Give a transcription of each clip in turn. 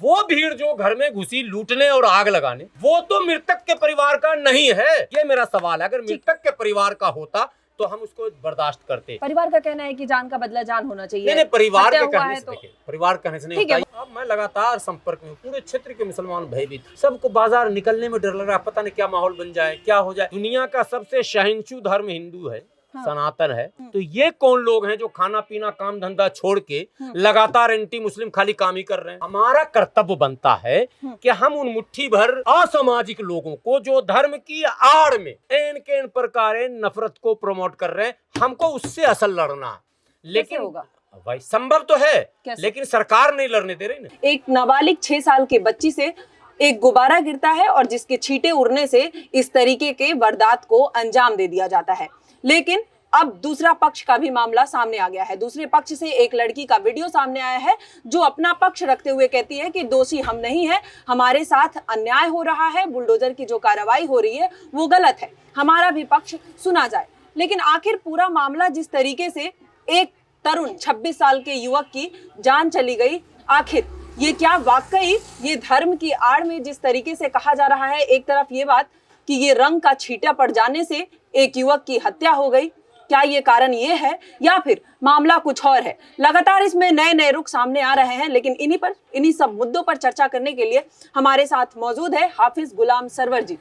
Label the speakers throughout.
Speaker 1: वो भीड़ जो घर में घुसी लूटने और आग लगाने, वो तो मृतक के परिवार का नहीं है। ये मेरा सवाल है। अगर मृतक के परिवार का होता तो हम उसको बर्दाश्त करते।
Speaker 2: परिवार का कहना है कि जान का बदला जान होना चाहिए।
Speaker 1: नहीं, परिवार के कहने से,
Speaker 2: तो
Speaker 1: परिवार कहने से नहीं होता। अब मैं लगातार संपर्क में हूँ, पूरे क्षेत्र के मुसलमान भयभीत, सबको बाजार निकलने में डर लग रहा है, पता नहीं क्या माहौल बन जाए, क्या हो जाए। दुनिया का सबसे शहंशाह धर्म हिंदू है, सनातन है। तो ये कौन लोग हैं जो खाना पीना काम धंधा छोड़ के लगातार एंटी मुस्लिम खाली काम ही कर रहे हैं। हमारा कर्तव्य बनता है कि हम उन मुट्ठी भर असामाजिक लोगों को जो धर्म की आड़ में एन के एन प्रकार नफरत को प्रमोट कर रहे हैं, हमको उससे असल लड़ना है। लेकिन होगा भाई, संभव तो है, लेकिन सरकार नहीं लड़ने दे रही ना।
Speaker 2: एक नाबालिग 6 साल के बच्ची से एक गुब्बारा गिरता है और जिसके छींटे उड़ने से इस तरीके के वारदात को अंजाम दे दिया जाता है। लेकिन अब दूसरा पक्ष का भी मामला सामने आ गया है। दूसरे पक्ष से एक लड़की का वीडियो सामने आया है जो अपना पक्ष रखते हुए कहती है कि दोषी हम नहीं है, हमारे साथ अन्याय हो रहा है, बुलडोजर की जो कार्रवाई हो रही है वो गलत है, हमारा भी पक्ष सुना जाए। लेकिन आखिर पूरा मामला जिस तरीके से एक तरुण 26 साल के युवक की जान चली गई, आखिर ये क्या वाकई ये धर्म की आड़ में जिस तरीके से कहा जा रहा है, एक तरफ ये बात कि ये रंग का छींटा पड़ जाने से एक युवक की हत्या हो गई, क्या ये कारण ये है या फिर मामला कुछ और है? लगातार इसमें नए नए रुख सामने आ रहे हैं। लेकिन इन्हीं सब मुद्दों पर चर्चा करने के लिए हमारे साथ मौजूद है हाफिज गुलाम सरवर जी।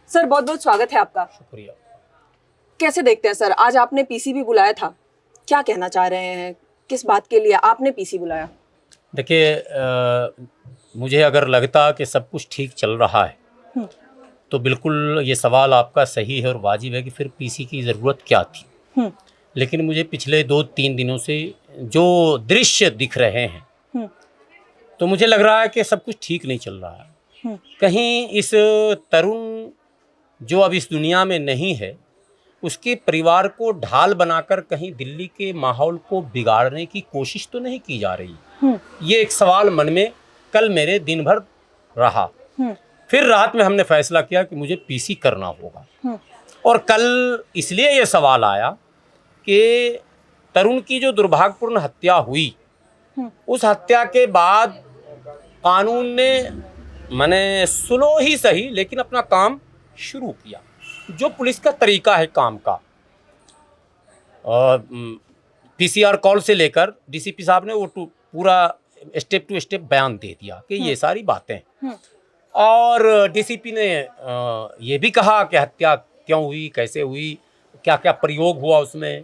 Speaker 2: सर, बहुत बहुत स्वागत है आपका।
Speaker 1: शुक्रिया।
Speaker 2: कैसे देखते हैं सर, आज आपने पीसी भी बुलाया था, क्या कहना चाह रहे हैं, किस बात के लिए आपने पीसी बुलाया?
Speaker 1: देखिए, मुझे अगर लगता कि सब कुछ ठीक चल रहा है तो बिल्कुल ये सवाल आपका सही है और वाजिब है कि फिर पीसी की ज़रूरत क्या थी। लेकिन मुझे पिछले 2-3 दिनों से जो दृश्य दिख रहे हैं तो मुझे लग रहा है कि सब कुछ ठीक नहीं चल रहा है। कहीं इस तरुण जो अब इस दुनिया में नहीं है, उसके परिवार को ढाल बनाकर कहीं दिल्ली के माहौल को बिगाड़ने की कोशिश तो नहीं की जा रही। ये एक सवाल मन में कल मेरे दिन भर रहा। फिर रात में हमने फैसला किया कि मुझे पीसी करना होगा। और कल इसलिए ये सवाल आया कि तरुण की जो दुर्भाग्यपूर्ण हत्या हुई, उस हत्या के बाद कानून ने माने स्लो ही सही लेकिन अपना काम शुरू किया। जो पुलिस का तरीका है काम का, पीसीआर कॉल से लेकर डीसीपी साहब ने वो पूरा स्टेप टू स्टेप बयान दे दिया कि ये सारी बातें। और डीसीपी ने ये भी कहा कि हत्या क्यों हुई, कैसे हुई, क्या क्या प्रयोग हुआ उसमें,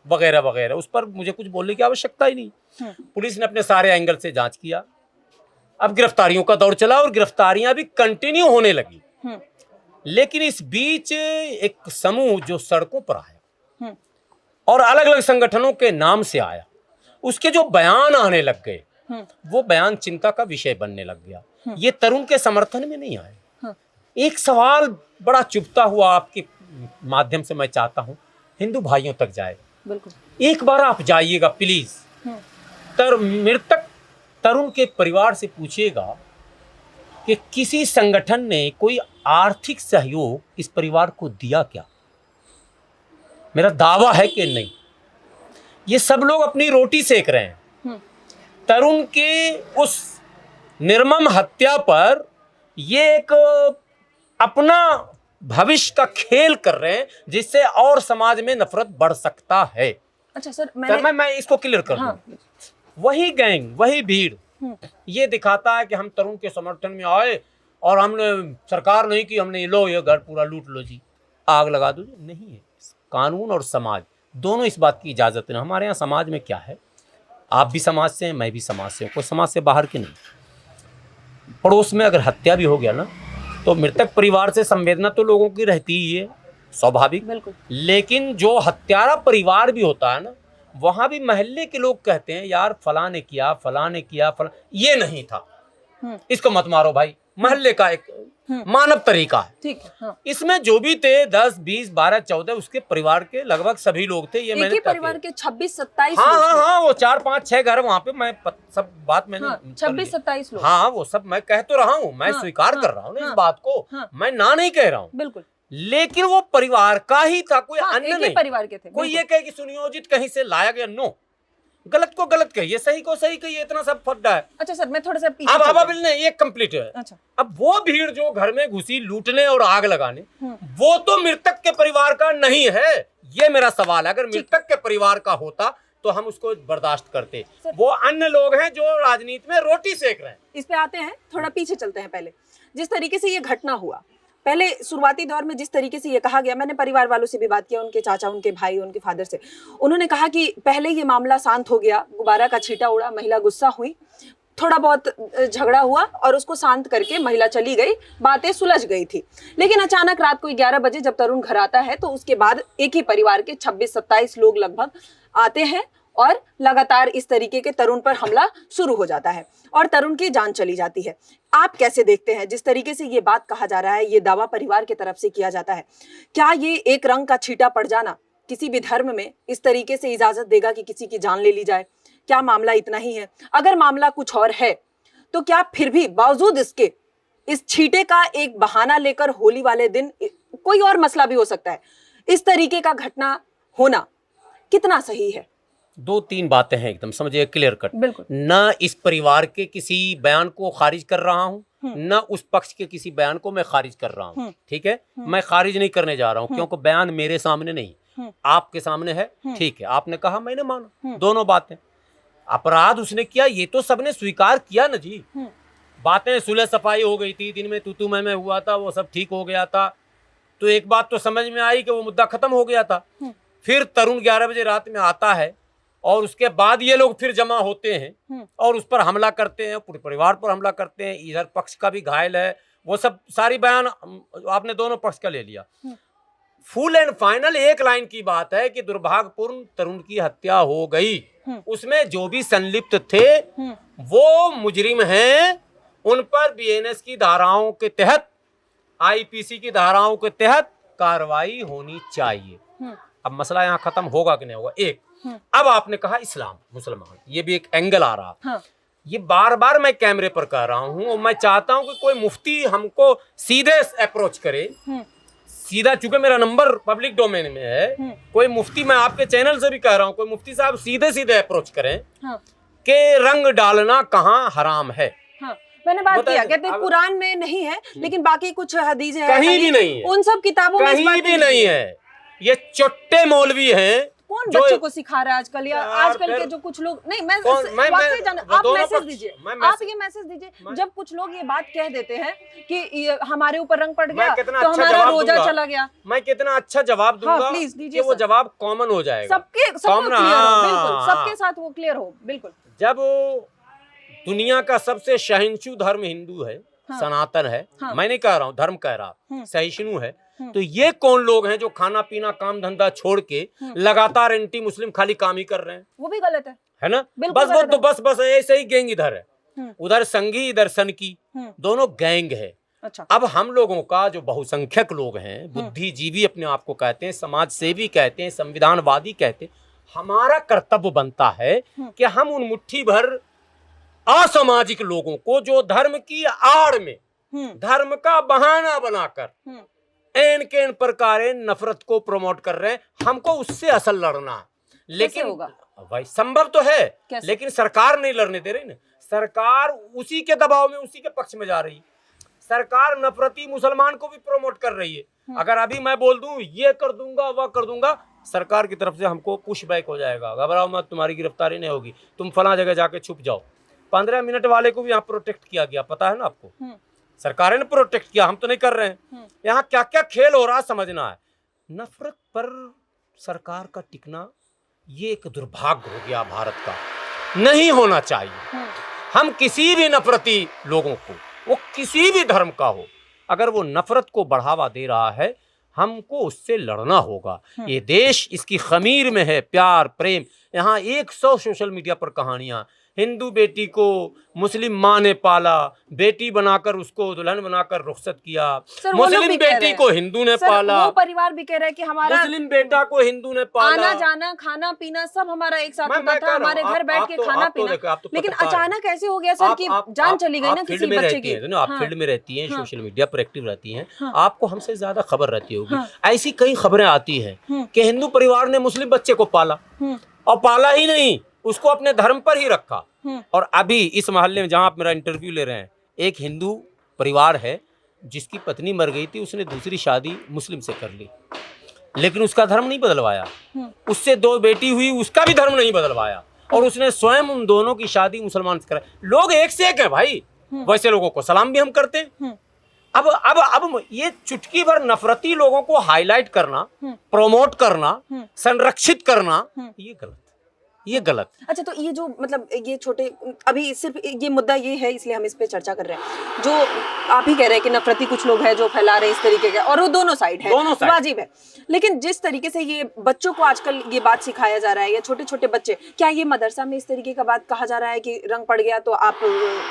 Speaker 1: वगैरह वगैरह। उस पर मुझे कुछ बोलने की आवश्यकता ही नहीं। पुलिस ने अपने सारे एंगल से जांच किया। अब गिरफ्तारियों का दौर चला और गिरफ्तारियां भी कंटिन्यू होने लगी। लेकिन इस बीच एक समूह जो सड़कों पर आया और अलग अलग संगठनों के नाम से आया, उसके जो बयान आने लग गए वो बयान चिंता का विषय बनने लग गया। ये तरुण के समर्थन में नहीं आए। एक सवाल बड़ा चुभता हुआ आपके माध्यम से मैं चाहता हूं हिंदू भाइयों तक जाए।
Speaker 2: बिल्कुल,
Speaker 1: एक बार आप जाइएगा प्लीज, मृतक तरुण के परिवार से पूछिएगा कि किसी संगठन ने कोई आर्थिक सहयोग इस परिवार को दिया क्या। मेरा दावा है कि नहीं। ये सब लोग अपनी रोटी सेक रहे हैं। तरुण के उस निर्मम हत्या पर ये एक अपना भविष्य का खेल कर रहे हैं जिससे और समाज में नफरत बढ़ सकता है।
Speaker 2: अच्छा सर,
Speaker 1: मैं इसको क्लियर कर दूं। वही गैंग, वही भीड़ ये दिखाता है कि हम तरुण के समर्थन में आए और हमने सरकार नहीं की, हमने लो ये घर पूरा लूट लो जी, आग लगा दो जी। नहीं है। कानून और समाज दोनों इस बात की इजाज़त नहीं। हमारे यहाँ समाज में क्या है, आप भी समाज से हैं, मैं भी समाज से हूँ, कोई समाज से बाहर के नहीं। पड़ोस में अगर हत्या भी हो गया ना तो मृतक परिवार से संवेदना तो लोगों की रहती ही है, स्वाभाविक। बिल्कुल। लेकिन जो हत्यारा परिवार भी होता है ना, वहाँ भी मोहल्ले के लोग कहते हैं यार फलां ने किया, फलां ने किया, फलां ये नहीं था, इसको मत मारो भाई। मोहल्ले का एक मानव तरीका है। ठीक है। इसमें जो भी थे 10, 20, 12, 14 उसके परिवार के लगभग सभी लोग थे। ये मैंने
Speaker 2: परिवार के 26-27
Speaker 1: हाँ वो 4, 5, 6 घर वहाँ पे मैं सब बात मैंने
Speaker 2: 26-27 लोग।
Speaker 1: हाँ वो सब मैं कह तो रहा हूँ, मैं स्वीकार कर रहा हूँ इस बात को, मैं ना नहीं कह रहा हूँ।
Speaker 2: बिल्कुल।
Speaker 1: लेकिन वो परिवार का ही था, कोई अन्य नहीं।
Speaker 2: परिवार के थे।
Speaker 1: कोई ये कहे कि सुनियोजित कहीं से लाया गया, नो। गलत को गलत कहिए, सही को सही कहिए, इतना सब फड्डा है।
Speaker 2: अच्छा सर, मैं थोड़ा सा पीछे
Speaker 1: अब
Speaker 2: चलते हैं।
Speaker 1: बिल नहीं, ये कंप्लीट है।
Speaker 2: अच्छा।
Speaker 1: अब वो भीड़ जो घर में घुसी लूटने और आग लगाने,
Speaker 2: हम्म।
Speaker 1: वो तो मृतक के परिवार का नहीं है, ये मेरा सवाल है। अगर मृतक के परिवार का होता तो हम उसको बर्दाश्त करते। वो अन्य लोग हैं जो राजनीति में रोटी सेक रहे हैं।
Speaker 2: इस पे आते हैं, थोड़ा पीछे चलते हैं। पहले जिस तरीके से ये घटना हुआ, पहले शुरुआती दौर में जिस तरीके से ये कहा गया, मैंने परिवार वालों से भी बात किया, उनके चाचा, उनके भाई, उनके फादर से, उन्होंने कहा कि पहले ये मामला शांत हो गया, गुब्बारा का छींटा उड़ा, महिला गुस्सा हुई, थोड़ा बहुत झगड़ा हुआ और उसको शांत करके महिला चली गई, बातें सुलझ गई थी। लेकिन अचानक रात को 11 बजे जब तरुण घर आता है तो उसके बाद एक ही परिवार के 26-27 लोग लगभग आते हैं और लगातार इस तरीके के तरुण पर हमला शुरू हो जाता है और तरुण की जान चली जाती है। आप कैसे देखते हैं जिस तरीके से ये बात कहा जा रहा है, ये दावा परिवार की तरफ से किया जाता है, क्या ये एक रंग का छींटा पड़ जाना किसी भी धर्म में इस तरीके से इजाजत देगा कि किसी की जान ले ली जाए? क्या मामला इतना ही है? अगर मामला कुछ और है तो क्या फिर भी बावजूद इसके इस छींटे का एक बहाना लेकर होली वाले दिन कोई और मसला भी हो सकता है, इस तरीके का घटना होना कितना सही है?
Speaker 1: 2-3 बातें हैं एकदम समझिए, क्लियर कट।
Speaker 2: बिल्कुल।
Speaker 1: न इस परिवार के किसी बयान को खारिज कर रहा हूँ, न उस पक्ष के किसी बयान को मैं खारिज कर रहा हूँ, ठीक है। मैं खारिज नहीं करने जा रहा हूँ क्योंकि बयान मेरे सामने नहीं, आपके सामने है, ठीक है। आपने कहा, मैंने माना, दोनों बातें। अपराध उसने किया, ये तो सबने स्वीकार किया ना जी। बातें सुलह सफाई हो गई थी, दिन में तू मैं हुआ था, वो सब ठीक हो गया था, तो एक बात तो समझ में आई कि वो मुद्दा खत्म हो गया था। फिर तरुण 11 बजे रात में आता है और उसके बाद ये लोग फिर जमा होते हैं और उस पर हमला करते हैं, पूरे परिवार पर हमला करते हैं। इधर पक्ष का भी घायल है, वो सब सारी बयान आपने दोनों पक्ष का ले लिया। फुल एंड फाइनल एक लाइन की बात है कि दुर्भाग्यपूर्ण तरुण की हत्या हो गई। उसमें जो भी संलिप्त थे वो मुजरिम हैं, उन पर बीएनएस की धाराओं के तहत, आईपीसी की धाराओं के तहत कार्रवाई होनी चाहिए। अब मसला यहाँ खत्म होगा कि नहीं होगा, एक। अब आपने कहा इस्लाम मुसलमान, ये भी एक एंगल आ रहा।
Speaker 2: हाँ।
Speaker 1: ये बार बार मैं कैमरे पर कह रहा हूँ और मैं चाहता हूँ कि कोई मुफ्ती हमको सीधे अप्रोच करे, सीधा, चूंकि मेरा नंबर पब्लिक डोमेन में है, कोई मुफ्ती, मैं आपके चैनल से भी कह रहा हूँ, कोई मुफ्ती साहब सीधे सीधे अप्रोच करें कि रंग डालना कहाँ हराम है।
Speaker 2: मैंने बात किया, कहते हैं कुरान में नहीं है, लेकिन बाकी कुछ हदीस है,
Speaker 1: कहीं भी नहीं है,
Speaker 2: उन सब किताबों में
Speaker 1: कहीं भी नहीं है। ये चोट्टे मौलवी हैं।
Speaker 2: कौन बच्चों को सिखा रहा है आजकल, या आजकल के जो कुछ लोग नहीं, मैं वाकई जान, आप मैसेज दीजिए, आप ये मैसेज दीजिए। जब कुछ लोग ये बात कह देते हैं कि हमारे ऊपर रंग पड़ गया तो हमारा रोजा चला गया, मैं
Speaker 1: कितना अच्छा जवाब दूंगा,
Speaker 2: प्लीज दीजिए,
Speaker 1: वो जवाब कॉमन हो जाएगा,
Speaker 2: सबके बिल्कुल, सबके साथ वो क्लियर हो। बिल्कुल।
Speaker 1: जब दुनिया का सबसे सहिष्णु धर्म हिंदू है, सनातन है, मैं नहीं कह रहा हूँ धर्म कह रहा, सहिष्णु है, तो ये कौन लोग हैं जो खाना पीना काम धंधा छोड़ के लगातार एंटी मुस्लिम खाली काम ही कर रहे हैं?
Speaker 2: वो भी गलत है
Speaker 1: ना। बस ऐसे ही गैंग इधर है, उधर संघी, इधर सनकी, दोनों गैंग है।
Speaker 2: अच्छा।
Speaker 1: अब हम लोगों का जो बहुसंख्यक लोग हैं, बुद्धिजीवी अपने आप को कहते हैं, समाज सेवी कहते हैं, संविधानवादी कहते हैं, हमारा कर्तव्य बनता है कि हम उन मुट्ठी भर असामाजिक लोगों को जो धर्म की आड़ में, धर्म का बहाना बनाकर एन के एन प्रकार नफरत को प्रमोट कर रहे हैं, हमको उससे असल लड़ना। लेकिन होगा भाई, संभव तो है, लेकिन सरकार नहीं लड़ने दे रही ना। सरकार उसी के दबाव में, उसी के पक्ष में जा रही है। सरकार नफरती मुसलमान को भी प्रमोट कर रही है। अगर अभी मैं बोल दूं ये कर दूंगा, वह कर दूंगा, सरकार की तरफ से हमको पुश बैक हो जाएगा, घबराओ मत, तुम्हारी गिरफ्तारी नहीं होगी, तुम फला जगह जाके छुप जाओ। 15 मिनट वाले को भी यहाँ प्रोटेक्ट किया गया, पता है ना आपको, सरकार ने प्रोटेक्ट किया, हम तो नहीं कर रहे हैं। यहाँ क्या क्या खेल हो रहा समझना है। नफरत पर सरकार का टिकना ये एक दुर्भाग्य हो गया भारत का, नहीं होना चाहिए। हम किसी भी नफरती लोगों को, वो किसी भी धर्म का हो, अगर वो नफरत को बढ़ावा दे रहा है, हमको उससे लड़ना होगा। ये देश इसकी खमीर में है प्यार प्रेम। यहाँ 100 सोशल मीडिया पर कहानियां, हिंदू बेटी को मुस्लिम माँ ने पाला, बेटी बनाकर उसको दुल्हन बनाकर रुखसत किया, मुस्लिम बेटी को हिंदू ने पाला,
Speaker 2: वो परिवार भी कह रहा है कि हमारा
Speaker 1: मुस्लिम बेटा को हिंदू ने पाला,
Speaker 2: आना जाना खाना पीना सब हमारा एक साथ होता था, हमारे घर बैठ के खाना पीना। लेकिन अचानक ऐसे हो गया सर कि जान चली गई ना किसी बच्चे की।
Speaker 1: आप फील्ड में रहती हैं, सोशल मीडिया पर एक्टिव रहती हैं, आपको हमसे ज्यादा खबर रहती होगी। ऐसी कई खबरें आती हैं कि हिंदू परिवार ने मुस्लिम बच्चे को पाला, और पाला ही नहीं, उसको अपने धर्म पर ही रखा। और अभी इस मोहल्ले में जहाँ आप मेरा इंटरव्यू ले रहे हैं, एक हिंदू परिवार है जिसकी पत्नी मर गई थी, उसने दूसरी शादी मुस्लिम से कर ली, लेकिन उसका धर्म नहीं बदलवाया। उससे 2 बेटी हुई, उसका भी धर्म नहीं बदलवाया, और उसने स्वयं उन दोनों की शादी मुसलमान से कराई। लोग एक से एक है भाई, वैसे लोगों को सलाम भी हम करते हैं। अब ये चुटकी भर नफरती लोगों को हाईलाइट करना, प्रमोट करना, संरक्षित करना, ये गलत।
Speaker 2: अच्छा, तो ये जो मतलब ये छोटे, अभी सिर्फ ये मुद्दा ये है इसलिए हम इस पे चर्चा कर रहे हैं, जो आप ही कह रहे हैं कि नफरती कुछ लोग हैं जो फैला रहे हैं इस तरीके के, और वो दोनों साइड है, वाजिब है। लेकिन जिस तरीके से ये बच्चों को आजकल ये बात सिखाया जा रहा है, या छोटे छोटे बच्चे, क्या ये मदरसा में इस तरीके का बात कहा जा रहा है कि रंग पड़ गया तो आप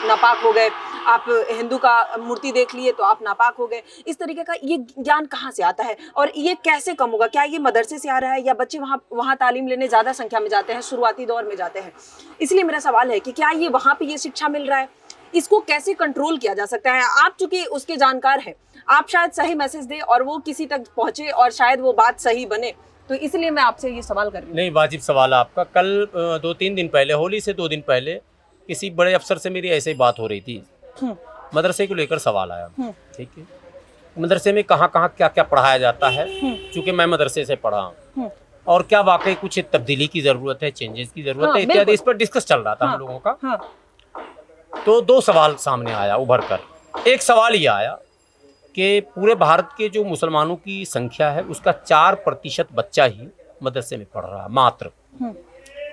Speaker 2: नापाक हो गए, आप हिंदू का मूर्ति देख लिए तो आप नापाक हो गए, इस तरीके का ये ज्ञान कहाँ से आता है और ये कैसे कम होगा? क्या ये मदरसे से आ रहा है, या बच्चे वहाँ तालीम लेने ज्यादा संख्या में जाते हैं, शुरुआती दौर में जाते हैं? इसलिए मेरा सवाल है कि क्या ये वहाँ पे ये शिक्षा मिल रहा है, इसको कैसे कंट्रोल किया जा सकता है? आप चूंकि उसके जानकार हैं, आप शायद सही मैसेज दें और वो किसी तक पहुंचे और शायद वो बात सही बने, तो इसलिए मैं आपसे ये सवाल कर रही हूँ।
Speaker 1: नहीं, वाजिब सवाल है आपका। कल 2-3 दिन पहले, होली से 2 दिन पहले, किसी बड़े अफसर से मेरी ऐसे ही बात हो रही थी, मदरसे को लेकर सवाल आया। ठीक है, मदरसे में कहाँ कहाँ क्या क्या पढ़ाया जाता है, चूंकि मैं मदरसे से पढ़ा हूँ, और क्या वाकई कुछ तब्दीली की जरूरत है, चेंजेस की जरूरत है इत्यादि, इस पर डिस्कस चल रहा था हम लोगों का। तो 2 सवाल सामने आया उभर कर। एक सवाल ये आया कि पूरे भारत के जो मुसलमानों की संख्या है उसका 4% बच्चा ही मदरसे में पढ़ रहा है, मात्र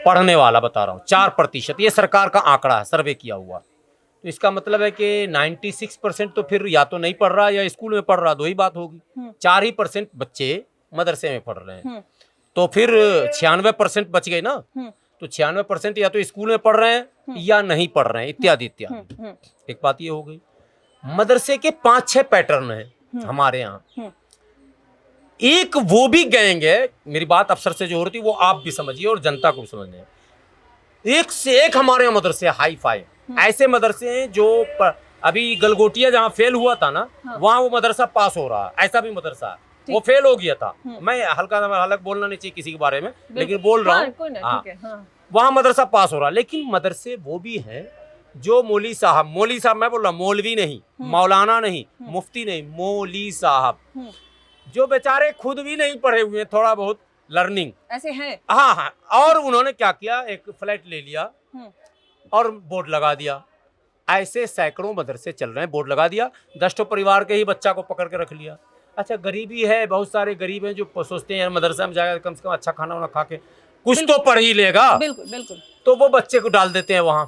Speaker 1: पढ़ने वाला बता रहा हूँ, 4%। ये सरकार का आंकड़ा है, सर्वे किया हुआ। तो इसका मतलब है कि 96% तो फिर या तो नहीं पढ़ रहा या स्कूल में पढ़ रहा, 2 ही बात होगी। 4% बच्चे मदरसे में पढ़ रहे हैं, तो फिर 96% बच गए ना। तो 96% या तो स्कूल में पढ़ रहे हैं या नहीं पढ़ रहे हैं, इत्यादि इत्यादि। एक बात ये हो गई। मदरसे के 5-6 पैटर्न हैं हमारे यहाँ। एक वो भी गैंग है, मेरी बात अफसर से जो हो रही थी वो आप भी समझिए और जनता को भी समझने, एक से एक हमारे यहाँ मदरसे हाई फाई। ऐसे मदरसे हैं जो अभी गलगोटिया जहाँ फेल हुआ था ना, वहाँ वो मदरसा पास हो रहा है। ऐसा भी मदरसा है, वो फेल हो गया था। मैं हालांकि बोलना नहीं चाहिए किसी के बारे में, लेकिन बोल रहा हूँ, वहाँ मदरसा पास हो रहा है। लेकिन मदरसे वो भी हैं जो मौली साहब मैं बोल रहा हूँ, मौलवी नहीं, मौलाना नहीं, मुफ्ती नहीं, मौली साहब, जो बेचारे खुद भी नहीं पढ़े हुए, थोड़ा बहुत लर्निंग ऐसे हैं। हाँ, और उन्होंने क्या किया, एक फ्लैट ले लिया और बोर्ड लगा दिया। ऐसे सैकड़ों मदरसे चल रहे हैं, बोर्ड लगा दिया, 10 परिवार के ही बच्चा को पकड़ के रख लिया। अच्छा, गरीबी है, बहुत सारे गरीब हैं जो सोचते हैं मदरसा में जाएगा कम से कम अच्छा खाना वाना खा के कुछ तो पढ़ ही लेगा। बिल्कुल बिल्कुल। तो वो बच्चे को डाल देते हैं वहाँ।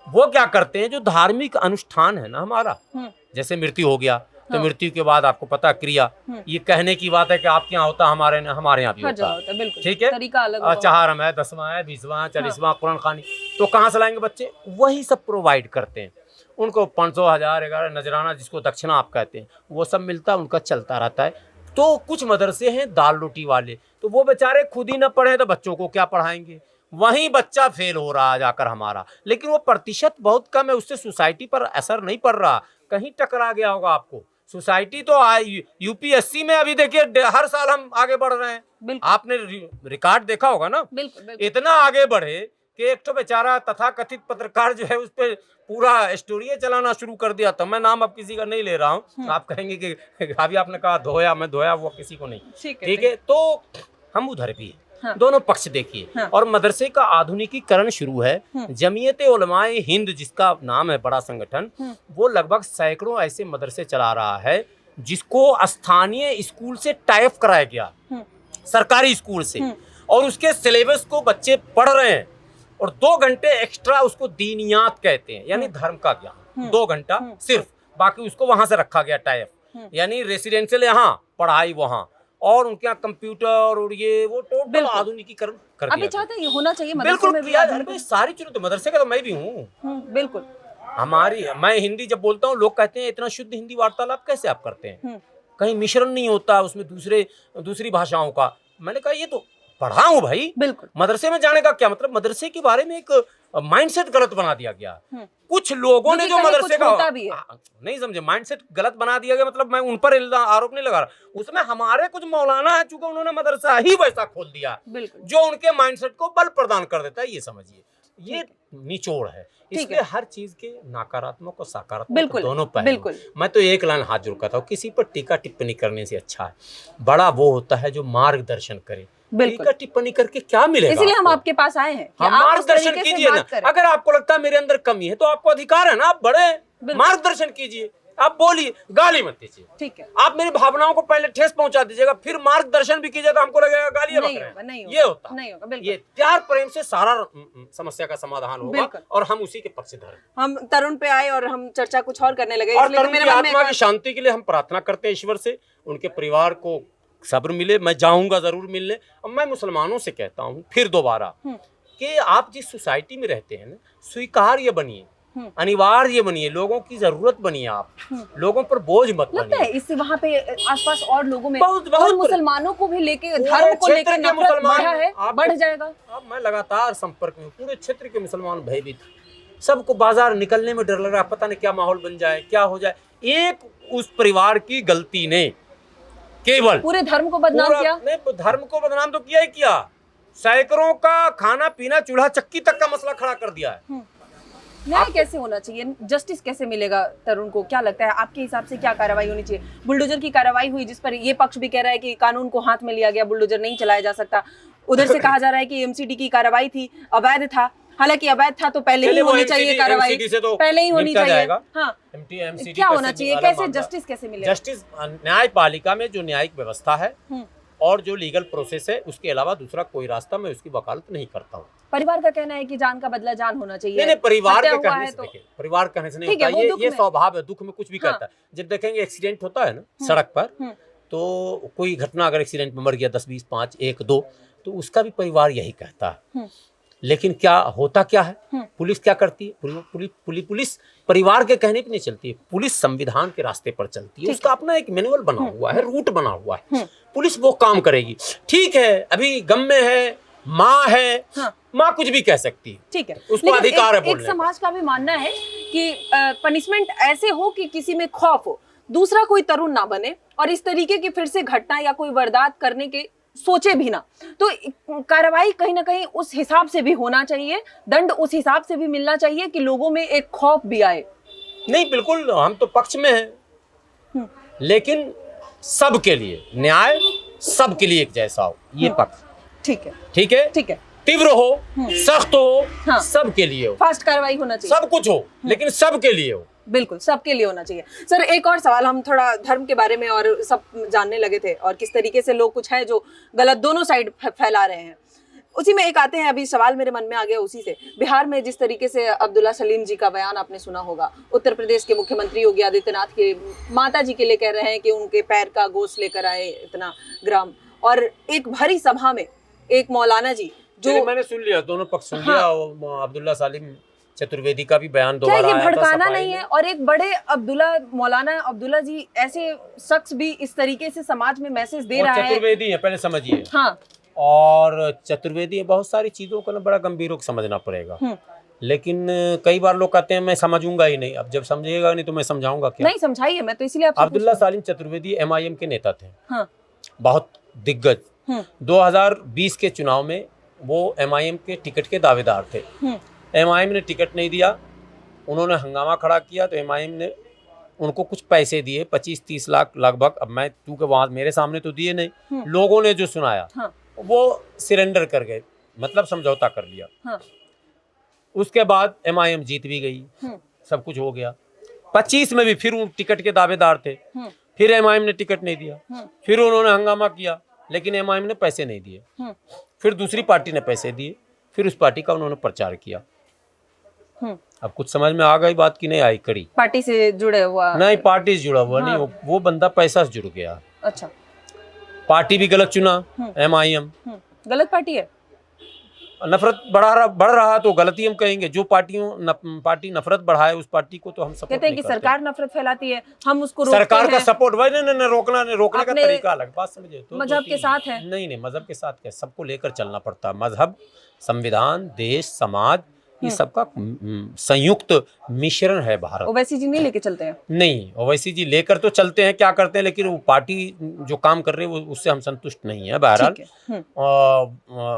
Speaker 1: वो क्या करते हैं, जो धार्मिक अनुष्ठान है ना हमारा, जैसे मृत्यु हो गया तो मृत्यु के बाद आपको पता क्रिया, ये कहने की बात है कि आपके यहाँ होता, हमारे यहाँ भी होता है। ठीक है, चहारम है, 10वां है, 20वां, 40वां, कुरान खानी। तो कहाँ से लाएंगे बच्चे? वही सब प्रोवाइड करते हैं उनको। 500, 1000, 11 नजराना, जिसको दक्षिणा आप कहते हैं, वो सब मिलता है, उनका चलता रहता है। तो कुछ मदरसे हैं दाल रोटी वाले, तो वो बेचारे खुद ही न पढ़े तो बच्चों को क्या पढ़ाएंगे? वहीं बच्चा फेल हो रहा है जाकर हमारा। लेकिन वो प्रतिशत बहुत कम है, उससे सोसाइटी पर असर नहीं पड़ रहा। कहीं टकरा गया होगा आपको। सोसाइटी तो यूपीएससी में अभी देखिए हर साल हम आगे बढ़ रहे हैं। आपने रिकॉर्ड देखा होगा ना। बिल्कुल। इतना आगे बढ़े कि एक तो बेचारा तथाकथित पत्रकार जो है उस पर पूरा स्टोरी चलाना शुरू कर दिया था। मैं नाम अब किसी का नहीं ले रहा हूँ, आप कहेंगे कि अभी आपने कहा धोया, मैं धोया, वो किसी को नहीं। ठीक है, तो हम उधर भी हैं। हाँ। दोनों पक्ष देखिए। हाँ। और मदरसे का आधुनिकीकरण शुरू है। जमीयते उलमाए हिंद, जिसका नाम है बड़ा संगठन, वो लगभग सैकड़ों ऐसे मदरसे चला रहा है जिसको स्थानीय स्कूल से टाई अप कराया गया, सरकारी स्कूल से, और उसके सिलेबस को बच्चे पढ़ रहे हैं। और 2 घंटे एक्स्ट्रा उसको दीनियात कहते हैं, यानी धर्म का ज्ञान, 2 घंटा सिर्फ, बाकी उसको वहां से रखा गया टाई अप, यानी रेसिडेंशियल यहाँ, पढ़ाई वहाँ, और उनके यहाँ कंप्यूटर और ये वो टोटल आधुनिकीकरण कर दिया। अभी चाहते हैं होना चाहिए मदरसे में भी सारी चीजें। मदरसे का तो मैं भी हूँ। बिल्कुल। मैं हिंदी जब बोलता हूँ, लोग कहते हैं इतना शुद्ध हिंदी वार्तालाप कैसे आप करते हैं, कहीं मिश्रण नहीं होता उसमें दूसरी भाषाओं का। मैंने कहा ये तो पढ़ा हूँ भाई,
Speaker 2: बिल्कुल
Speaker 1: मदरसे में जाने का क्या मतलब, मदरसे के बारे में एक माइंडसेट गलत बना दिया गया। कुछ लोगों ने जो मदरसे का नहीं समझे, माइंडसेट गलत बना दिया गया, मतलब मैं उन पर आरोप नहीं लगा रहा, उसमें हमारे कुछ मौलाना है, चूंकि उन्होंने मदरसा ही वैसा खोल दिया जो उनके माइंडसेट को बल प्रदान कर देता है, ये समझिए, ये निचोड़ है। इसलिए हर चीज के नकारात्मक और सकारात्मक दोनों पहलू। मैं तो एक लाइन हाथ जोड़ करता हूँ, किसी पर टीका टिप्पणी करने से अच्छा है बड़ा वो होता है जो मार्गदर्शन करे। टीका टिप्पणी करके क्या मिलेगा?
Speaker 2: इसलिए हम आपके पास आए हैं कि
Speaker 1: आप मार्गदर्शन कीजिए ना। अगर आपको लगता है मेरे अंदर कमी है तो आपको अधिकार है ना, आप बढ़े मार्गदर्शन कीजिए, आप बोलिए, गाली मत दीजिए, ठीक है। आप मेरी भावनाओं को पहले ठेस पहुंचा दीजिएगा, फिर मार्गदर्शन भी कीजिएगा, हमको लगेगा गालियां बक रहे हैं। ये होता नहीं होगा। ये प्यार प्रेम से सारा समस्या का समाधान होगा और हम उसी के पक्षधर हैं। हम तरुण पे आए और हम चर्चा कुछ और करने लगे, और तरुण की आत्मा की शांति के लिए हम प्रार्थना करते हैं ईश्वर से, उनके परिवार को सब्र मिले। मैं जाऊंगा जरूर मिलने। और मैं मुसलमानों से कहता हूँ फिर दोबारा कि आप जिस सोसाइटी में रहते हैं ना, स्वीकार्य बनिए, अनिवार्य बनिए, लोगों की जरूरत बनिए, आप लोगों पर बोझ मत बनिए। इससे वहाँ पे आसपास और लोगों में बहुत मुसलमानों को भी लेके, धर्म को लेकर नफरत बढ़ा है, बढ़ जाएगा। अब मैं लगातार संपर्क में, पूरे क्षेत्र के मुसलमान भयभीत, सबको बाजार निकलने में डर लग रहा है, पता नहीं क्या माहौल बन जाए, क्या हो जाए। एक उस परिवार की गलती ने केवल पूरे धर्म को बदनाम किया। नहीं, धर्म को बदनाम तो किया ही किया, सैकड़ों का खाना पीना चूल्हा चक्की तक का मसला खड़ा कर दिया है। न्याय कैसे होना चाहिए, जस्टिस कैसे मिलेगा तरुण को? क्या लगता है आपके हिसाब से क्या कार्रवाई होनी चाहिए? बुलडोजर की कार्रवाई हुई, जिस पर ये पक्ष भी कह रहा है कि कानून को हाथ में लिया गया, बुलडोजर नहीं चलाया जा सकता। उधर से कहा जा रहा है कि एमसीडी की कार्रवाई थी, अवैध था। हालांकि अवैध था तो पहले ही होनी चाहिए कार्रवाई, पहले ही होनी चाहिए। हाँ, क्या होना चाहिए, कैसे जस्टिस कैसे मिलेगा? जस्टिस न्यायपालिका में जो न्यायिक व्यवस्था है और जो लीगल प्रोसेस है, उसके अलावा दूसरा कोई रास्ता मैं उसकी वकालत नहीं करता हूँ। परिवार का कहना है कि जान का बदला जान होना चाहिए। नहीं, परिवार के कहने से देखिए, परिवार कहने से नहीं होता, ये स्वभाव है, दुख में कुछ भी कहता है। जब देखेंगे एक्सीडेंट होता है ना सड़क पर, तो कोई घटना अगर एक्सीडेंट में मर गया 10, 20, 5, 1, 2, तो उसका भी परिवार यही कहता है। लेकिन क्या होता क्या है, पुलिस क्या करती है? पुलिस परिवार के कहने पे नहीं चलती है, पुलिस संविधान के रास्ते पर चलती है। उसका अपना एक मैनुअल बना हुआ है, रूट बना हुआ है, पुलिस वो काम करेगी। ठीक है, अभी गम में है, माँ है, माँ कुछ भी कह सकती है, ठीक है, उसको अधिकार है बोलने। एक समाज का भी मानना है कि पनिशमेंट ऐसे हो कि किसी में खौफ हो, दूसरा कोई तरुण ना बने और इस तरीके की फिर से घटना या कोई वारदात करने के सोचे भी ना। तो कार्रवाई कहीं ना कहीं उस हिसाब से भी होना चाहिए, दंड उस हिसाब से भी मिलना चाहिए कि लोगों में एक खौफ भी आए। नहीं, बिल्कुल, हम तो पक्ष में हैं, लेकिन सबके लिए न्याय, सबके लिए एक जैसा हो, ये पक्ष। ठीक है, ठीक है, ठीक है, तीव्र हो, सख्त हो, सबके लिए हो, फास्ट कार्रवाई होना चाहिए, सब कुछ हो, लेकिन सबके लिए हो। बिल्कुल, सबके लिए होना चाहिए। सर, एक और सवाल, हम थोड़ा धर्म के बारे में और सब जानने लगे थे और किस तरीके से लोग कुछ है जो गलत दोनों साइड फैला रहे हैं, उसी में एक आते हैं। अभी सवाल मेरे मन में आ गया उसी से, बिहार में जिस तरीके से अब्दुल्ला सलीम जी का बयान आपने सुना होगा, उत्तर प्रदेश के मुख्यमंत्री योगी आदित्यनाथ के माता जी के लिए कह रहे हैं कि उनके पैर का गोश्त लेकर आए इतना ग्राम, और एक भरी सभा में एक मौलाना जी जो, मैंने सुन लिया, दोनों पक्ष सुन लिया, अब्दुल्ला सलीम चतुर्वेदी का भी बयान दोबारा आया था। भड़काना नहीं है, और एक बड़े मौलाना अब्दुल्ला जी ऐसे शख्स भी इस तरीके से समाज में मैसेज दे रहा है। चतुर्वेदी है, पहले समझिए। हाँ, और चतुर्वेदी बहुत सारी चीजों को ना बड़ा गंभीरों को समझना पड़ेगा, लेकिन कई बार लोग कहते हैं मैं समझूंगा ही नहीं। अब जब समझिएगा नहीं तो मैं समझाऊंगा क्या? नहीं, समझाइए, मैं तो इसलिए अब्दुल्ला सलीम चतुर्वेदी MIM के नेता थे, बहुत दिग्गज। 2020 के चुनाव में वो MIM के टिकट के दावेदार थे। MIM ने टिकट नहीं दिया, उन्होंने हंगामा खड़ा किया, तो MIM ने उनको कुछ पैसे दिए, 25-30 लाख लगभग। अब मैं, क्योंकि वहाँ मेरे सामने तो दिए नहीं, लोगों ने जो सुनाया वो सरेंडर कर गए, मतलब समझौता कर लिया। उसके बाद MIM जीत भी गई, सब कुछ हो गया। 25 में भी फिर वो टिकट के दावेदार थे, फिर MIM ने टिकट नहीं दिया, फिर उन्होंने हंगामा किया, लेकिन MIM ने पैसे नहीं दिए। फिर दूसरी पार्टी ने पैसे दिए, फिर उस पार्टी का उन्होंने प्रचार किया। अब कुछ समझ में आ गई बात की नहीं आई? कड़ी पार्टी से जुड़े हुआ नहीं, पार्टी से जुड़ा हुआ नहीं, वो बंदा पैसा से जुड़ गया। अच्छा, पार्टी भी गलत चुना, MIM गलत पार्टी है। नफरत बढ़ रहा तो गलती हम कहेंगे। जो पार्टी नफरत बढ़ाए उस पार्टी को तो हम सपोर्ट
Speaker 2: कहते हैं
Speaker 1: नहीं
Speaker 2: कि
Speaker 1: करते।
Speaker 2: सरकार नफरत फैलाती है, हम उसको रोकते
Speaker 1: सरकार का
Speaker 2: हैं।
Speaker 1: सपोर्ट वही नहीं, रोकने का
Speaker 2: अपने
Speaker 1: तरीका अलग, बात समझे तो
Speaker 2: मजहब के साथ है।
Speaker 1: नहीं, मजहब के साथ क्या, सबको लेकर चलना पड़ता है। मजहब, संविधान, देश, समाज, ये सबका संयुक्त मिश्रण है भारत।
Speaker 2: ओवैसी जी नहीं लेके चलते हैं?
Speaker 1: नहीं, ओवैसी जी लेकर तो चलते हैं, क्या करते हैं, लेकिन वो पार्टी जो काम कर रही है वो उससे हम संतुष्ट नहीं है बहरहाल।
Speaker 2: ठीक है।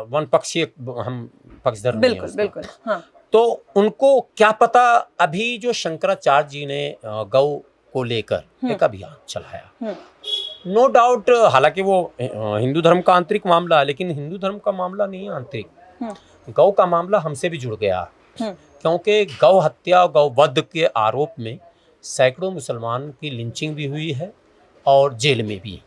Speaker 1: वन पक्षीय हम पक्षधर नहीं है
Speaker 2: बिल्कुल
Speaker 1: उसका।
Speaker 2: बिल्कुल। हाँ।
Speaker 1: तो उनको क्या पता, अभी जो शंकराचार्य जी ने गौ को लेकर एक अभियान चलाया, नो डाउट, हालांकि वो हिंदू धर्म का आंतरिक मामला है, लेकिन हिंदू धर्म का मामला नहीं है आंतरिक, गौ का मामला हमसे भी जुड़ गया, क्योंकि गौ हत्या और गौ वध के आरोप में सैकड़ों मुसलमान की लिंचिंग भी हुई है और जेल में भी।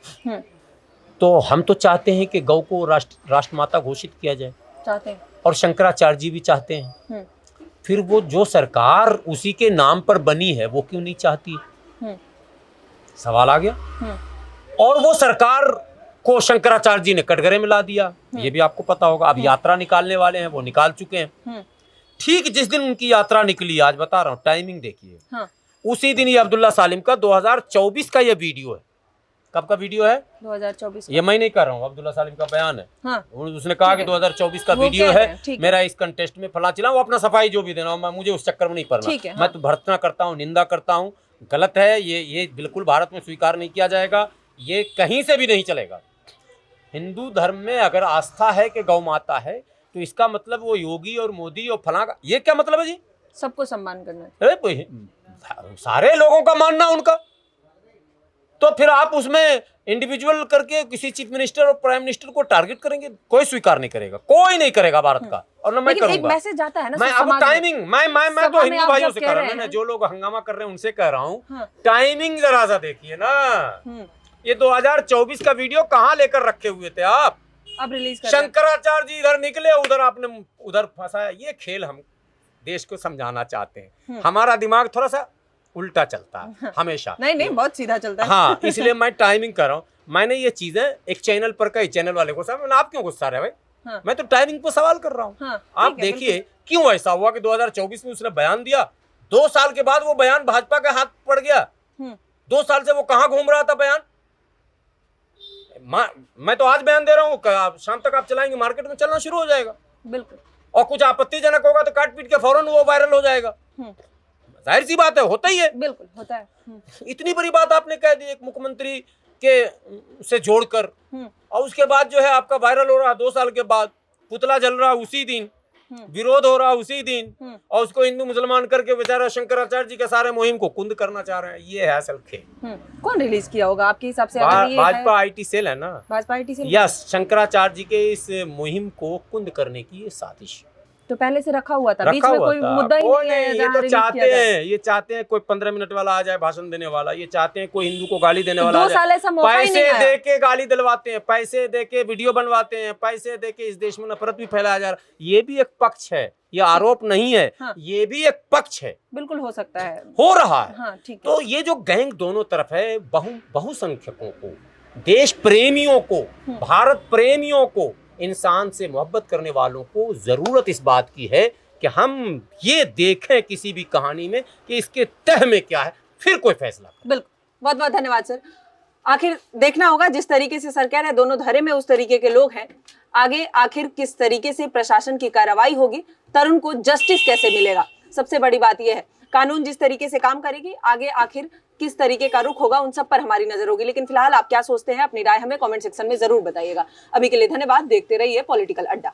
Speaker 1: तो हम तो चाहते हैं कि गौ को राष्ट्रमाता घोषित किया जाए,
Speaker 2: चाहते हैं,
Speaker 1: और शंकराचार्य जी भी चाहते हैं। फिर वो जो सरकार उसी के नाम पर बनी है वो क्यों नहीं चाहती? सवाल आ गया। और वो सरकार को शंकराचार्य जी ने कटघरे में ला दिया, ये भी आपको पता होगा। अब यात्रा निकालने वाले हैं, वो निकाल चुके हैं। ठीक जिस दिन उनकी यात्रा निकली, आज बता रहा हूँ, टाइमिंग देखिए, उसी दिन ये अब्दुल्ला सालिम का 2024 का ये वीडियो है। कब का वीडियो है? 2024। ये मैं नहीं कर रहा हूँ, अब्दुल्ला सालिम का बयान है। उसने कहा कि 2024 का वीडियो है, मेरा इस कंटेस्ट में फला चिला, वो अपना सफाई जो भी देना हो, मुझे उस चक्कर में नहीं पड़ना। मैं तो भर्त्सना करता हूँ, निंदा करता हूँ, गलत है ये बिल्कुल भारत में स्वीकार नहीं किया जाएगा, ये कहीं से भी नहीं चलेगा। हिंदू धर्म में अगर आस्था है कि गौ माता है, तो इसका मतलब वो योगी और मोदी और फला का ये क्या मतलब है जी?
Speaker 2: सबको सम्मान करना,
Speaker 1: सारे लोगों का मानना उनका, तो फिर आप उसमें इंडिविजुअल करके किसी चीफ मिनिस्टर और प्राइम मिनिस्टर को टारगेट करेंगे? कोई स्वीकार नहीं करेगा, कोई नहीं करेगा भारत का, और ना मैं करूंगा। एक
Speaker 2: मैसेज जाता है ना,
Speaker 1: मैं अब टाइमिंग, मैं तो हिंदू भाइयों से कह रहा हूँ ना, जो लोग हंगामा कर रहे हैं उनसे कह रहा हूँ, टाइमिंग जरा सा देखिए ना। ये 2024 का वीडियो कहाँ लेकर रखे हुए थे आप?
Speaker 2: अब रिलीज कर
Speaker 1: शंकराचार्य जी इधर निकले, उधर आपने उधर फंसाया। ये खेल हम देश को समझाना चाहते हैं। हमारा दिमाग थोड़ा सा उल्टा चलता है हमेशा।
Speaker 2: नहीं, बहुत सीधा चलता है।
Speaker 1: हाँ, इसलिए मैं टाइमिंग कर रहा हूँ। मैंने ये चीजें एक चैनल पर कई, चैनल वाले को साहब, आप क्यों गुस्सा रहे भाई? मैं तो टाइमिंग पर सवाल कर रहा हूँ। आप देखिए क्यों ऐसा हुआ कि 2024 में उसने बयान दिया, 2 साल के बाद वो बयान भाजपा के हाथ पड़ गया। 2 साल से वो कहाँ घूम रहा था बयान? मैं तो आज बयान दे रहा हूँ, शाम तक आप चलाएंगे, मार्केट में चलना शुरू हो जाएगा।
Speaker 2: बिल्कुल।
Speaker 1: और कुछ आपत्तिजनक होगा तो काट पीट के फौरन वो वायरल हो जाएगा। जाहिर सी बात है, होता ही है।
Speaker 2: बिल्कुल होता है।
Speaker 1: इतनी बड़ी बात आपने कह दी एक मुख्यमंत्री के से जोड़कर, और उसके बाद जो है आपका वायरल हो रहा, 2 साल के बाद पुतला जल रहा उसी दिन, विरोध हो रहा उसी दिन, और उसको हिंदू मुसलमान करके बेचारा शंकराचार्य जी के सारे मुहिम को कुंद करना चाह रहे हैं। ये है असल खेल।
Speaker 2: कौन रिलीज किया होगा आपके हिसाब से?
Speaker 1: भाजपा आईटी सेल है ना,
Speaker 2: Bhajpa IT cell.
Speaker 1: Yes, Shankaracharya ji के इस मुहिम को कुंद करने की ये साजिश
Speaker 2: तो पहले से रखा हुआ था, बीच में कोई मुद्दा ही नहीं है।
Speaker 1: ये तो चाहते हैं कोई 15 मिनट वाला आ जाए भाषण देने वाला, ये चाहते हैं कोई हिंदू को गाली देने वाला आ जाए। पैसे दे के गाली दिलवाते हैं, पैसे दे के वीडियो बनवाते हैं, पैसे दे के इस देश में नफरत भी फैलाया जा रहा है। ये भी एक पक्ष है, ये आरोप नहीं है। ये भी एक पक्ष है,
Speaker 2: बिल्कुल हो सकता है,
Speaker 1: हो रहा है।
Speaker 2: हाँ, ठीक है।
Speaker 1: तो ये जो गैंग दोनों तरफ है, बहुसंख्यकों को, देश प्रेमियों को, भारत प्रेमियों को, इंसान से मोहब्बत करने वालों को जरूरत इस बात की है कि हम ये देखें किसी भी कहानी में कि इसके तह में क्या है, फिर कोई फैसला।
Speaker 2: बिल्कुल, बहुत बहुत धन्यवाद सर। आखिर देखना होगा जिस तरीके से सरकार है, दोनों धरे में उस तरीके के लोग हैं, आगे आखिर किस तरीके से प्रशासन की कार्रवाई होगी, तरुण को जस्टिस कैसे मिलेगा, सबसे बड़ी बात यह है। कानून जिस तरीके से काम करेगी, आगे आखिर किस तरीके का रुख होगा, उन सब पर हमारी नजर होगी। लेकिन फिलहाल आप क्या सोचते हैं, अपनी राय हमें कमेंट सेक्शन में जरूर बताइएगा। अभी के लिए धन्यवाद, देखते रहिए पॉलिटिकल अड्डा।